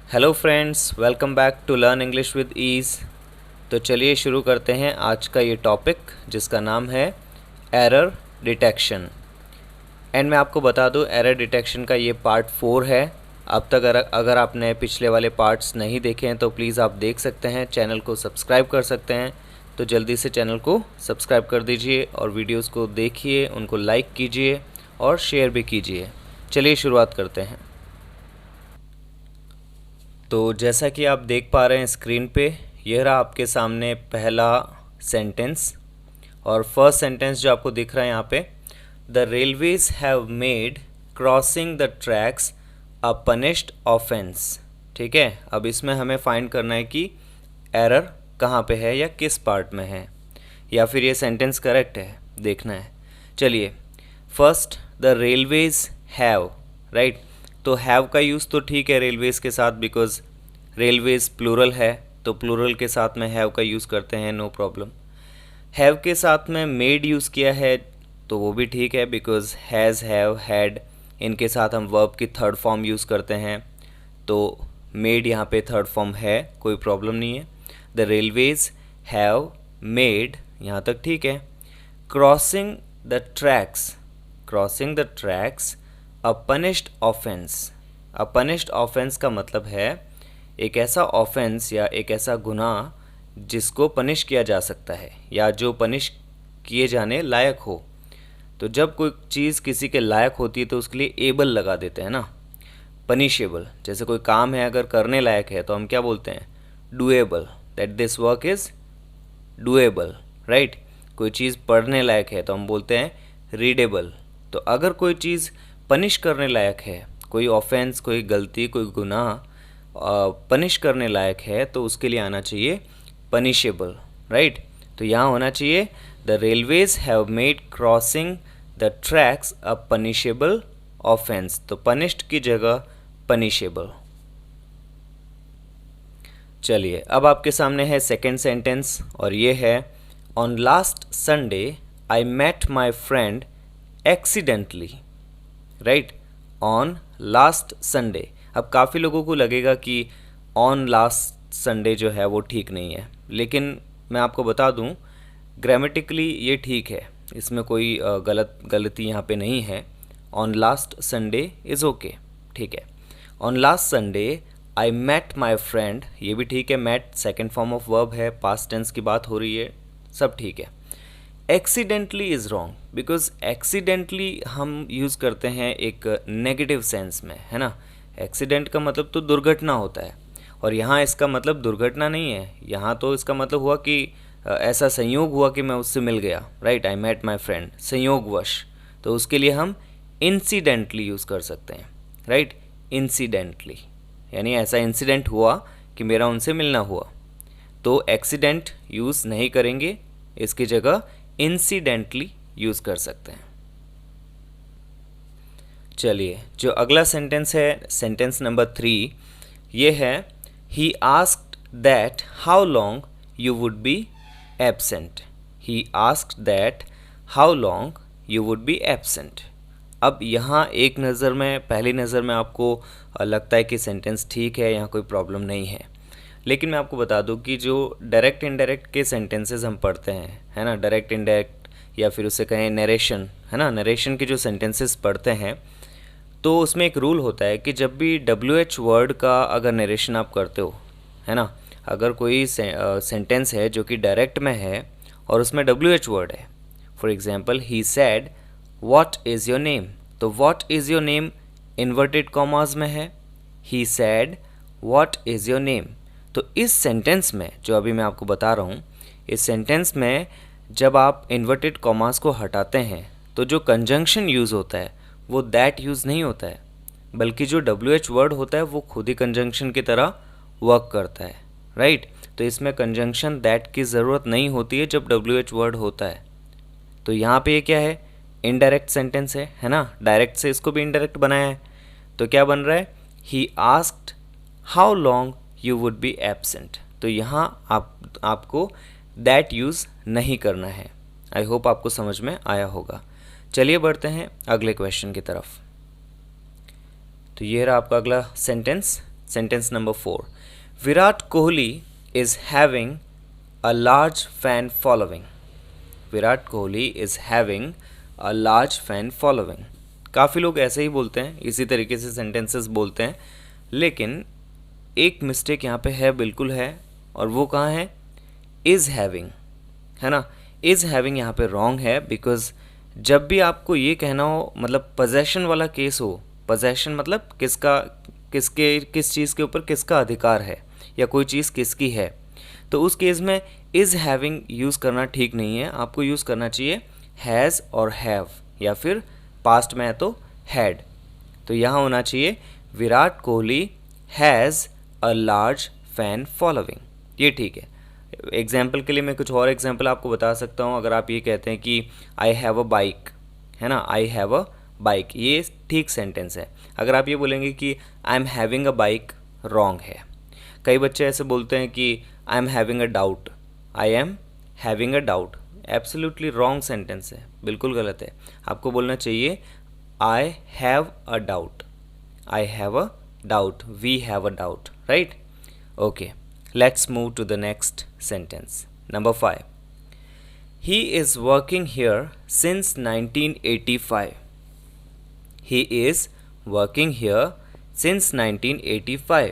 Hello friends, welcome back to learn English with ease. तो चलिए शुरू करते हैं आज का ये टॉपिक जिसका नाम है एरर डिटेक्शन। एंड मैं आपको बता दूं, एरर डिटेक्शन का ये पार्ट 4 है। अब तक अगर आपने पिछले वाले पार्ट्स नहीं देखे हैं तो प्लीज़ आप देख सकते हैं, चैनल को सब्सक्राइब कर सकते हैं। तो जल्दी से चैनल को सब्सक्राइब कर दीजिए और वीडियोज़ को देखिए, उनको लाइक कीजिए और शेयर भी कीजिए। चलिए शुरुआत करते हैं। तो जैसा कि आप देख पा रहे हैं स्क्रीन पे, यह रहा आपके सामने पहला सेंटेंस। और फर्स्ट सेंटेंस जो आपको दिख रहा है यहाँ पे, the railways have made crossing the tracks a punished offence. ठीक है, अब इसमें हमें फाइंड करना है कि एरर कहाँ पे है या किस पार्ट में है, या फिर ये सेंटेंस करेक्ट है, देखना है। चलिए, first the railways have, right. तो हैव का यूज़ तो ठीक है रेलवेज़ के साथ, बिकॉज रेलवेज़ प्लूरल है तो प्लूरल के साथ में हैव का यूज़ करते हैं, नो प्रॉब्लम। हैव के साथ में मेड यूज़ किया है तो वो भी ठीक है, बिकॉज हैज़, हैव, हैड, इनके साथ हम वर्ब की थर्ड फॉर्म यूज़ करते हैं, तो मेड यहाँ पे थर्ड फॉर्म है, कोई प्रॉब्लम नहीं है। द रेलवेज़ हैव मेड, यहाँ तक ठीक है। Crossing the tracks, crossing the tracks a punished offence. A punished offence का मतलब है एक ऐसा ऑफेंस या एक ऐसा गुनाह जिसको पनिश किया जा सकता है या जो पनिश किए जाने लायक हो। तो जब कोई चीज़ किसी के लायक होती है तो उसके लिए एबल लगा देते हैं ना, पनिशेबल। जैसे कोई काम है अगर करने लायक है तो हम क्या बोलते हैं, doable, that this work is doable, right. कोई चीज़ पढ़ने लायक है तो हम बोलते हैं रीडेबल। तो अगर कोई चीज़ पनिश करने लायक है, कोई ऑफेंस, कोई गलती, कोई गुनाह पनिश करने लायक है तो उसके लिए आना चाहिए पनिशेबल, राइट। तो यहाँ होना चाहिए the railways have made crossing the tracks a punishable offence. तो पनिश्ड की जगह पनिशेबल। चलिए, अब आपके सामने है सेकेंड सेंटेंस और ये है, on last Sunday I met my friend accidentally, right. On last Sunday. अब काफ़ी लोगों को लगेगा कि ऑन लास्ट संडे जो है वो ठीक नहीं है, लेकिन मैं आपको बता दूं ग्रामेटिकली ये ठीक है, इसमें कोई गलती यहाँ पे नहीं है। On last Sunday is okay, ठीक है। On last Sunday I met my friend, ये भी ठीक है। Met second form of verb है, पास्ट टेंस की बात हो रही है, सब ठीक है। Accidentally is wrong, because accidentally हम यूज़ करते हैं एक नेगेटिव सेंस में, है ना। एक्सीडेंट का मतलब तो दुर्घटना होता है, और यहाँ इसका मतलब दुर्घटना नहीं है। यहाँ तो इसका मतलब हुआ कि ऐसा संयोग हुआ कि मैं उससे मिल गया, right. I met my friend, संयोगवश। तो उसके लिए हम इंसिडेंटली यूज़ कर सकते हैं, राइट। इंसिडेंटली यानी ऐसा इंसिडेंट हुआ कि मेरा उनसे मिलना हुआ, तो एक्सीडेंट यूज़ नहीं करेंगे, इसकी जगह इंसिडेंटली यूज़ कर सकते हैं। चलिए, जो अगला सेंटेंस है, सेंटेंस नंबर 3, ये है, he asked that how long you would be absent. He asked that how long you would be absent. अब यहाँ एक नज़र में, पहली नज़र में आपको लगता है कि सेंटेंस ठीक है, यहाँ कोई प्रॉब्लम नहीं है, लेकिन मैं आपको बता दूं कि जो डायरेक्ट इनडायरेक्ट के सेंटेंसेस हम पढ़ते हैं, है ना, डायरेक्ट इनडायरेक्ट या फिर उसे कहें नरेशन, है ना, नरेशन के जो सेंटेंसेस पढ़ते हैं तो उसमें एक रूल होता है कि जब भी WH वर्ड का अगर नरेशन आप करते हो, है ना, अगर कोई सेंटेंस है जो कि डायरेक्ट में है और उसमें WH वर्ड है, for example he said what is your name, तो what is your name inverted commas में है, he said what is your name. तो इस सेंटेंस में जो अभी मैं आपको बता रहा हूँ, इस सेंटेंस में जब आप इन्वर्टेड कॉमास को हटाते हैं तो जो कंजंक्शन यूज़ होता है वो दैट यूज़ नहीं होता है, बल्कि जो WH वर्ड होता है वो खुद ही कंजंक्शन की तरह वर्क करता है, राइट। तो इसमें कंजंक्शन दैट की ज़रूरत नहीं होती है जब WH वर्ड होता है। तो यहाँ पे ये क्या है, इनडायरेक्ट सेंटेंस है ना, डायरेक्ट से इसको भी इनडायरेक्ट बनाया है। तो क्या बन रहा है, he asked how long you would be absent. तो यहाँ आपको दैट यूज़ नहीं करना है। आई होप आपको समझ में आया होगा। चलिए बढ़ते हैं अगले क्वेश्चन की तरफ। तो ये रहा आपका अगला sentence, sentence number 4, Virat Kohli is having a large fan following. Virat Kohli is having a large fan following. काफ़ी लोग ऐसे ही बोलते हैं, इसी तरीके से सेंटेंसेस बोलते हैं, लेकिन एक मिस्टेक यहाँ पे है, बिल्कुल है, और वो कहाँ है? इज़ हैविंग, है ना। इज़ हैविंग यहाँ पे रॉन्ग है, बिकॉज जब भी आपको ये कहना हो, मतलब पोजेशन वाला केस हो, पोजेशन मतलब किस चीज़ के ऊपर किसका अधिकार है या कोई चीज़ किसकी है, तो उस केस में इज़ हैविंग यूज़ करना ठीक नहीं है। आपको यूज़ करना चाहिए हैज़ और हैव, या फिर पास्ट में है तो हैड। तो यहाँ होना चाहिए Virat Kohli has a large fan following. ये ठीक है। एग्जाम्पल के लिए मैं कुछ और एग्जाम्पल आपको बता सकता हूँ। अगर आप ये कहते हैं कि आई हैव अ बाइक, है ना, आई हैव अ बाइक, ये ठीक सेंटेंस है। अगर आप ये बोलेंगे कि I am having a bike, wrong है। कई बच्चे ऐसे बोलते हैं कि I am having a doubt, I am having a doubt, absolutely wrong sentence है, बिल्कुल गलत है। आपको बोलना चाहिए I have a doubt, I have a doubt, we have a doubt, right? Okay, let's move to the next sentence. Number 5, he is working here since 1985. He is working here since 1985.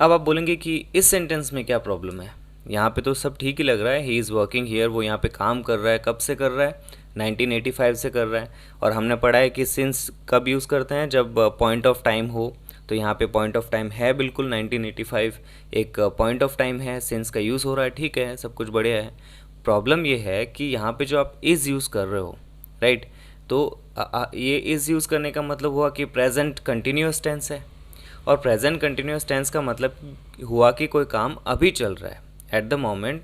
अब आप बोलेंगे कि इस sentence में क्या problem है? यहाँ पे तो सब ठीक ही लग रहा है, ही इज़ वर्किंग हियर, वो यहाँ पे काम कर रहा है, कब से कर रहा है? 1985 से कर रहा है। और हमने पढ़ा है कि सिंस कब यूज़ करते हैं? जब पॉइंट ऑफ टाइम हो। तो यहाँ पे पॉइंट ऑफ टाइम है, बिल्कुल 1985 एक पॉइंट ऑफ टाइम है, सिंस का यूज़ हो रहा है, ठीक है, सब कुछ बढ़िया है। प्रॉब्लम ये है कि यहाँ पे जो आप इज़ यूज़ कर रहे हो, राइट, तो ये इज़ यूज़ करने का मतलब हुआ कि प्रेजेंट कंटिन्यूस टेंस है, और प्रेजेंट कंटिन्यूस टेंस का मतलब हुआ कि कोई काम अभी चल रहा है, at the moment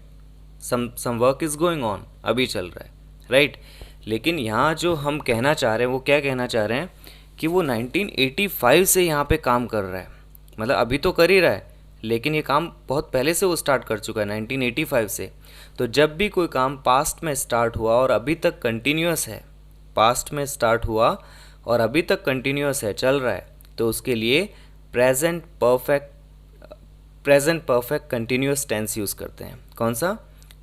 some work is going on, अभी चल रहा है, राइट। लेकिन यहाँ जो हम कहना चाह रहे हैं, वो क्या कहना चाह रहे हैं कि वो 1985 से यहाँ पे काम कर रहा है, मतलब अभी तो कर ही रहा है, लेकिन ये काम बहुत पहले से वो स्टार्ट कर चुका है, 1985 से। तो जब भी कोई काम पास्ट में स्टार्ट हुआ और अभी तक कंटिन्यूस है, पास्ट में स्टार्ट हुआ और अभी तक कंटिन्यूस है, चल रहा है, तो उसके लिए present perfect continuous tense use करते हैं। कौन सा?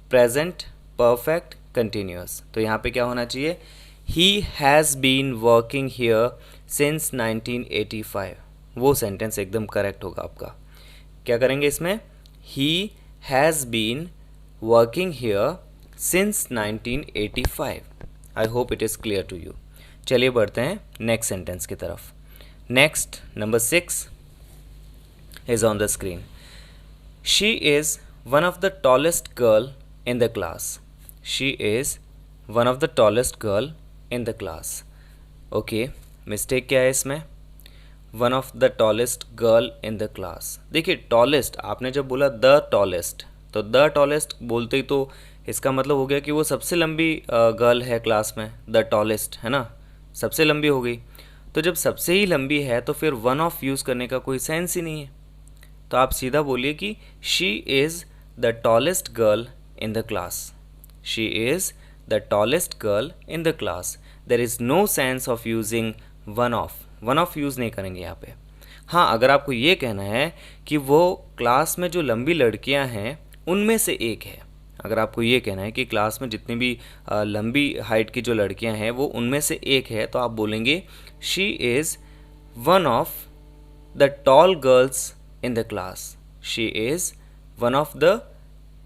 Present perfect continuous. तो यहाँ पे क्या होना चाहिए? He has been working here since 1985। वो सेंटेंस एकदम करेक्ट होगा आपका। क्या करेंगे इसमें? He has been working here since 1985। I hope it is clear to you. चलिए बढ़ते हैं नेक्स्ट सेंटेंस की तरफ। Next, number 6 is on the screen. She is one of the tallest girl in the class. She is one of the tallest girl in the class. Okay, mistake क्या है इसमें? One of the tallest girl in the class. देखिए, tallest आपने जब बोला the tallest, तो the tallest बोलते ही तो इसका मतलब हो गया कि वो सबसे लंबी गर्ल है क्लास में, द टॉलेस्ट, है ना, सबसे लंबी हो गई। तो जब सबसे ही लंबी है तो फिर वन ऑफ यूज़ करने का कोई सेंस ही नहीं है। तो आप सीधा बोलिए कि she is the tallest girl in the class. She is the tallest girl in the class. There is no sense of using one of. One of use नहीं करेंगे यहाँ पे। हाँ, अगर आपको ये कहना है कि वो क्लास में जो लंबी लड़कियाँ हैं उनमें से एक है, अगर आपको ये कहना है कि क्लास में जितनी भी लंबी हाइट की जो लड़कियाँ हैं वो उनमें से एक है, तो आप बोलेंगे she is one of the tall girls in the class. She is one of the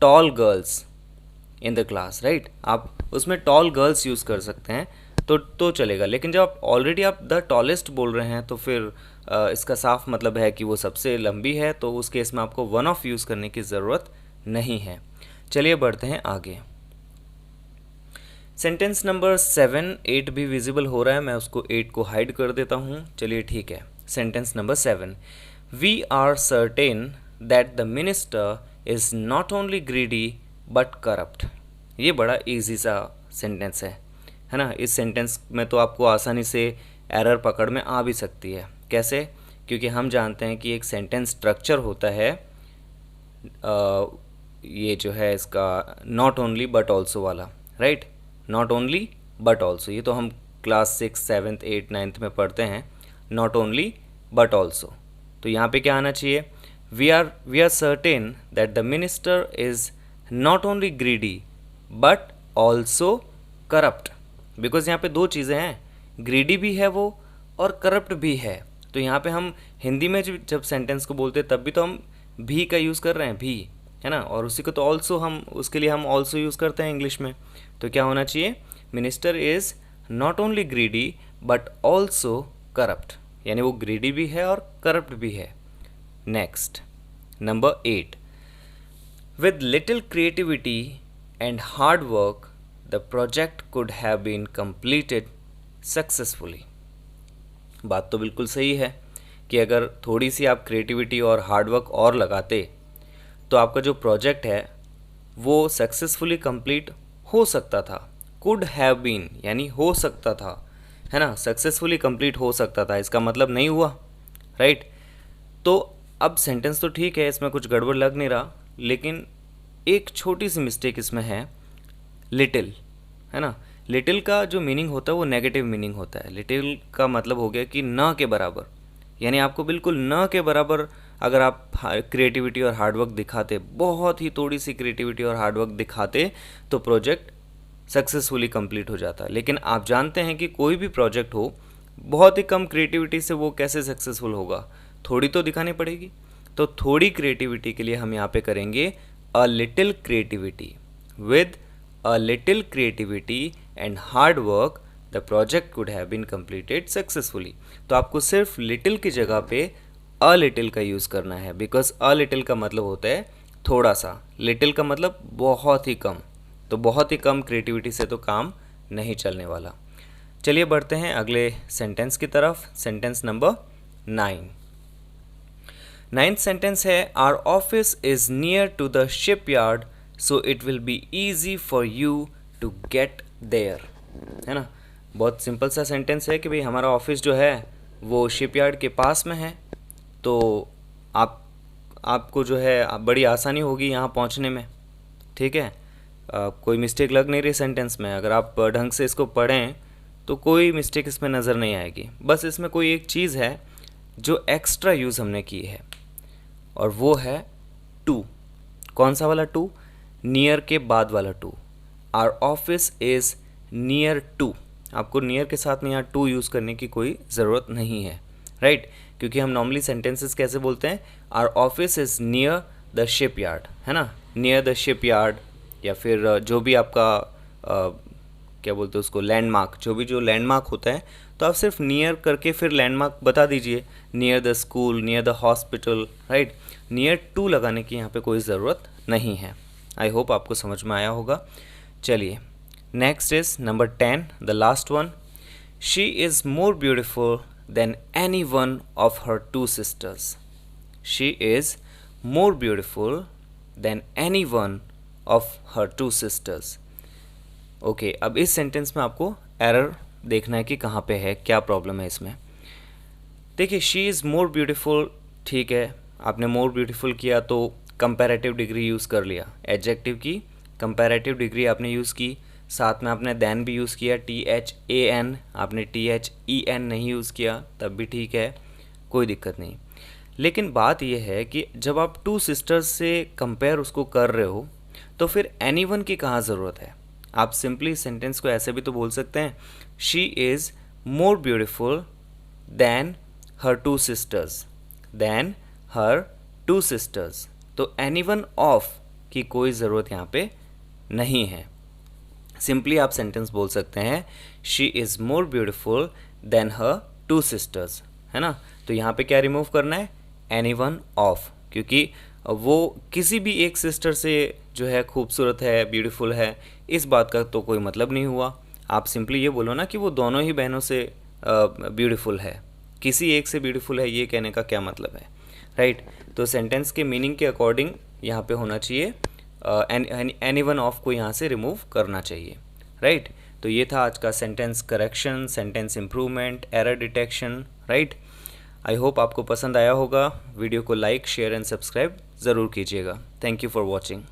tall girls in the class, right? आप उसमें tall girls यूज़ कर सकते हैं तो चलेगा। लेकिन जब आप ऑलरेडी आप द टॉलेस्ट बोल रहे हैं तो फिर इसका साफ मतलब है कि वो सबसे लंबी है, तो उस केस में आपको वन ऑफ यूज़ करने की ज़रूरत नहीं है। चलिए बढ़ते हैं आगे। सेंटेंस नंबर 7, 8 भी विजिबल हो रहा है, मैं उसको 8 को हाइड कर देता हूँ। चलिए ठीक है। Sentence number 7, We are certain that the minister is not only greedy but corrupt. ये बड़ा इजी सा सेंटेंस है ना। इस सेंटेंस में तो आपको आसानी से एरर पकड़ में आ भी सकती है। कैसे? क्योंकि हम जानते हैं कि एक सेंटेंस स्ट्रक्चर होता है, ये जो है इसका नॉट ओनली बट ऑल्सो वाला, right. Not only but also, ये तो हम क्लास 6, 7, 8, 9 में पढ़ते हैं, नॉट ओनली बट ऑल्सो। तो यहाँ पे क्या आना चाहिए, we are certain that the minister is not only greedy but also corrupt. Because यहाँ पे दो चीज़ें हैं, ग्रीडी भी है वो और करप्ट भी है। तो यहाँ पे हम हिंदी में जब सेंटेंस को बोलते हैं तब भी तो हम भी का यूज़ कर रहे हैं, भी, है ना, और उसी को तो ऑल्सो हम उसके लिए हम ऑल्सो यूज़ करते हैं इंग्लिश में। तो क्या होना चाहिए, minister is not only greedy but also corrupt, यानी वो ग्रीडी भी है और करप्ट भी है। Next, number 8, with little creativity and hard work the project could have been completed successfully. बात तो बिल्कुल सही है कि अगर थोड़ी सी आप क्रिएटिविटी और हार्डवर्क और लगाते तो आपका जो प्रोजेक्ट है वो सक्सेसफुली कंप्लीट हो सकता था। कुड हैव बीन यानी हो सकता था, है ना, सक्सेसफुली कंप्लीट हो सकता था, इसका मतलब नहीं हुआ, राइट। तो अब सेंटेंस तो ठीक है, इसमें कुछ गड़बड़ लग नहीं रहा, लेकिन एक छोटी सी मिस्टेक इसमें है, लिटिल, है ना। लिटिल का जो मीनिंग होता है वो नेगेटिव मीनिंग होता है। लिटिल का मतलब हो गया कि न के बराबर, यानी आपको बिल्कुल न के बराबर अगर आप क्रिएटिविटी और हार्डवर्क दिखाते, बहुत ही थोड़ी सी क्रिएटिविटी और हार्डवर्क दिखाते, तो प्रोजेक्ट सक्सेसफुली कंप्लीट हो जाता है। लेकिन आप जानते हैं कि कोई भी प्रोजेक्ट हो, बहुत ही कम क्रिएटिविटी से वो कैसे सक्सेसफुल होगा, थोड़ी तो दिखानी पड़ेगी। तो थोड़ी क्रिएटिविटी के लिए हम यहाँ पे करेंगे a little creativity. With a little creativity and hard work the project could have been completed successfully। तो आपको सिर्फ little की जगह पे a little का यूज़ करना है, बिकॉज a little का मतलब होता है थोड़ा सा, little का मतलब बहुत ही कम। तो बहुत ही कम क्रिएटिविटी से तो काम नहीं चलने वाला। चलिए बढ़ते हैं अगले सेंटेंस की तरफ। Sentence number 9। 9th सेंटेंस है, our office is near to the shipyard so it will be easy for you to get there, है ना। बहुत सिंपल सा सेंटेंस है कि भाई हमारा ऑफिस जो है वो शिपयार्ड के पास में है, तो आपको जो है बड़ी आसानी होगी यहाँ पहुँचने में, ठीक है। कोई मिस्टेक लग नहीं रही सेंटेंस में, अगर आप ढंग से इसको पढ़ें तो कोई मिस्टेक इसमें नज़र नहीं आएगी। बस इसमें कोई एक चीज़ है जो एक्स्ट्रा यूज़ हमने की है, और वो है टू। कौन सा वाला टू, नियर के बाद वाला to. Our office is near to, आपको नियर के साथ में यहाँ टू यूज़ करने की कोई ज़रूरत नहीं है, राइट। क्योंकि हम नॉर्मली सेंटेंसेस कैसे बोलते हैं, our office is near the ship yard, है ना, नियर द शिप यार्ड, या फिर जो भी आपका क्या बोलते हैं उसको, लैंडमार्क, जो भी जो लैंडमार्क होता है, तो आप सिर्फ नियर करके फिर लैंडमार्क बता दीजिए, near the school, near the hospital, right. Near to लगाने की यहाँ पे कोई ज़रूरत नहीं है। आई होप आपको समझ में आया होगा। चलिए next is number 10, the last one. She is more beautiful than any one of her two sisters. She is more beautiful than any one of her two sisters. Okay, अब इस sentence में आपको एरर देखना है कि कहाँ पे है, क्या प्रॉब्लम है इसमें। देखिए, शी इज़ मोर ब्यूटीफुल, ठीक है, आपने मोर ब्यूटीफुल किया तो कंपैरेटिव डिग्री यूज़ कर लिया, एडजेक्टिव की कंपैरेटिव डिग्री आपने यूज़ की, साथ में आपने देन भी यूज़ किया, THAN, आपने THEN नहीं यूज़ किया, तब भी ठीक है, कोई दिक्कत नहीं। लेकिन बात यह है कि जब आप टू सिस्टर्स से कंपेयर उसको कर रहे हो तो फिर एनीवन की कहाँ ज़रूरत है। आप सिंपली सेंटेंस को ऐसे भी तो बोल सकते हैं, she is more beautiful than her two sisters, than her two sisters. तो एनीवन ऑफ की कोई ज़रूरत यहाँ पे नहीं है। सिंपली आप सेंटेंस बोल सकते हैं, she is more beautiful then her two sisters, है ना। तो यहाँ पे क्या रिमूव करना है, एनीवन ऑफ, क्योंकि वो किसी भी एक सिस्टर से जो है खूबसूरत है, ब्यूटीफुल है, इस बात का तो कोई मतलब नहीं हुआ। आप सिंपली ये बोलो ना कि वो दोनों ही बहनों से ब्यूटीफुल है, किसी एक से ब्यूटीफुल है, ये कहने का क्या मतलब है, राइट। तो सेंटेंस के मीनिंग के अकॉर्डिंग यहाँ पे होना चाहिए, एनीवन ऑफ को यहाँ से रिमूव करना चाहिए, राइट। तो ये था आज का sentence correction, sentence improvement, error detection, right. I hope आपको पसंद आया होगा। वीडियो को लाइक, शेयर एंड सब्सक्राइब ज़रूर कीजिएगा। Thank you for watching.